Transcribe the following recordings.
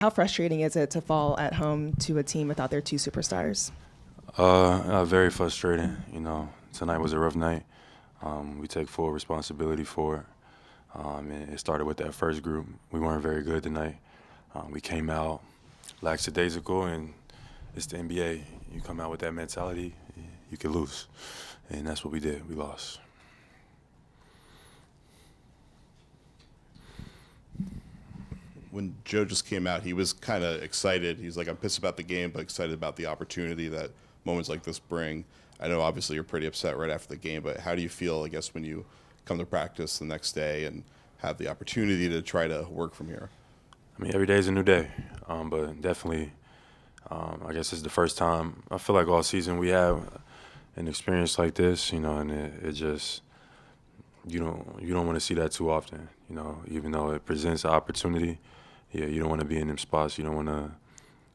How frustrating is it to fall at home to a team without their two superstars? Very frustrating. Tonight was a rough night. We take full responsibility for it. And it started with that first group. We weren't very good tonight. We came out lackadaisical, and it's the NBA. You come out with that mentality, you can lose. And that's what we did. We lost. When Joe just came out, he was kind of excited. He's like, I'm pissed about the game, but excited about the opportunity that moments like this bring. I know obviously you're pretty upset right after the game, but how do you feel, I guess, when you come to practice the next day and have the opportunity to try to work from here? I mean, every day is a new day, but definitely, I guess it's the first time I feel like all season we have an experience like this, and it just you don't want to see that too often, even though it presents an opportunity. Yeah, you don't want to be in them spots. You don't want to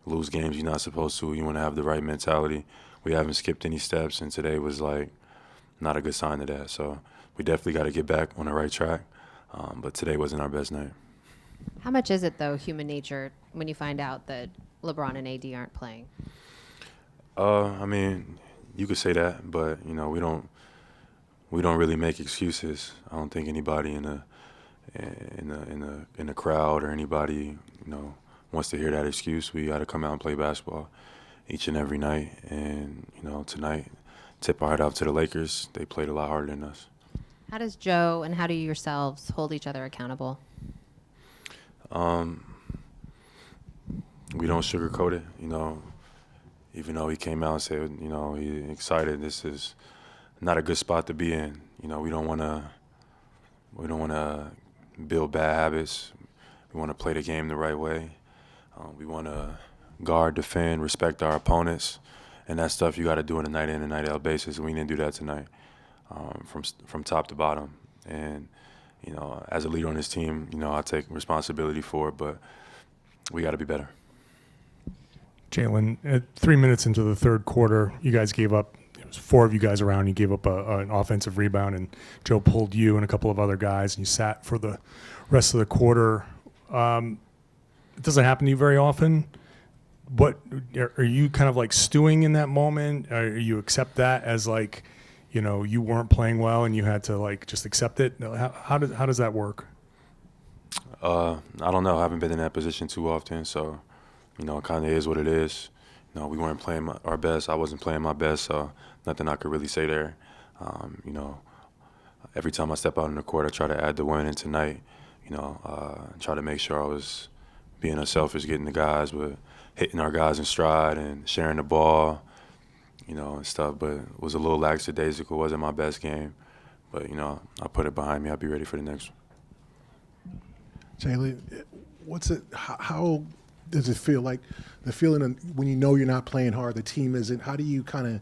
lose games you're not supposed to. You want to have the right mentality. We haven't skipped any steps, and today was like not a good sign of that. So we definitely got to get back on the right track. But today wasn't our best night. How much is it, though, human nature, when you find out that LeBron and AD aren't playing? I mean, you could say that, but we don't really make excuses. I don't think anybody in the crowd or anybody wants to hear that excuse. We got to come out and play basketball each and every night. And tonight, tip our hat out to the Lakers. They played a lot harder than us. How does Joe and how do you yourselves hold each other accountable? We don't sugarcoat it, even though he came out and said, he's excited. This is not a good spot to be in. We don't want to build bad habits. We want to play the game the right way. We want to guard, defend, respect our opponents, and that stuff you got to do on a night in and night out basis. We didn't do that tonight, from top to bottom. And as a leader on this team, I take responsibility for it, but we got to be better. Jaylen, at 3 minutes into the third quarter, you guys gave up. It was four of you guys around. You gave up an offensive rebound, and Joe pulled you and a couple of other guys, and you sat for the rest of the quarter. It doesn't happen to you very often. What are you kind of like stewing in that moment? Or you accept that as like, you weren't playing well and you had to like just accept it? How does that work? I don't know. I haven't been in that position too often, so it kind of is what it is. We weren't playing our best. I wasn't playing my best, so nothing I could really say there. Every time I step out on the court, I try to add the win. And tonight, try to make sure I was being unselfish, getting the guys, but hitting our guys in stride and sharing the ball, and stuff. But it was a little lackadaisical. It wasn't my best game. But, I put it behind me. I'll be ready for the next one. Jaylen, how does it feel like the feeling when you're not playing hard, the team isn't? How do you kind of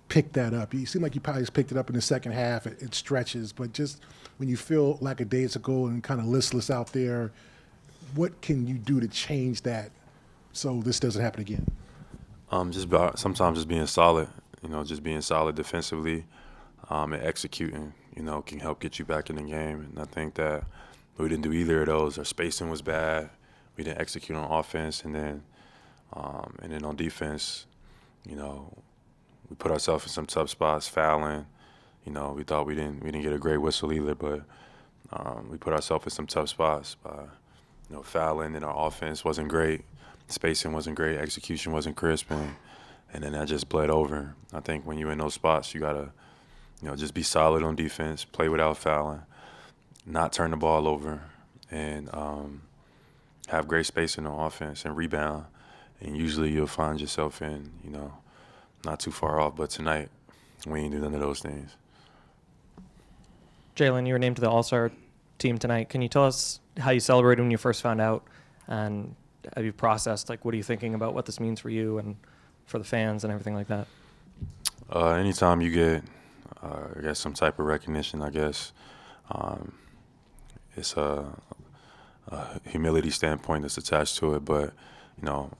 pick that up? You seem like you probably just picked it up in the second half. It stretches, but just when you feel lackadaisical and kind of listless out there, what can you do to change that so this doesn't happen again? Sometimes just being solid, just being solid defensively, and executing, can help get you back in the game. And I think that we didn't do either of those. Our spacing was bad. We didn't execute on offense, and then on defense, we put ourselves in some tough spots, fouling. We thought we didn't get a great whistle either, but we put ourselves in some tough spots by fouling, and our offense wasn't great, spacing wasn't great, execution wasn't crisp, and then that just bled over. I think when you're in those spots, you gotta just be solid on defense, play without fouling, not turn the ball over, and have great spacing on offense and rebound. And usually you'll find yourself in, not too far off. But tonight, we ain't do none of those things. Jaylen, you were named to the All-Star team tonight. Can you tell us how you celebrated when you first found out, and have you processed, like, what are you thinking about what this means for you and for the fans and everything like that? Anytime you get, I guess, some type of recognition, I guess, it's a humility standpoint that's attached to it. But,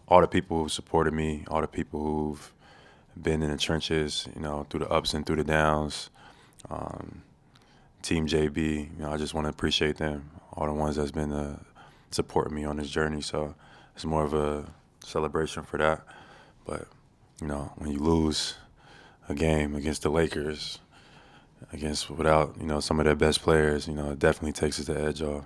all the people who supported me, all the people who've been in the trenches, through the ups and through the downs, Team JB, I just want to appreciate them, all the ones that's been supporting me on this journey. So it's more of a celebration for that. But, you know, when you lose a game against the Lakers, without, you know, some of their best players, you know, it definitely takes the edge off.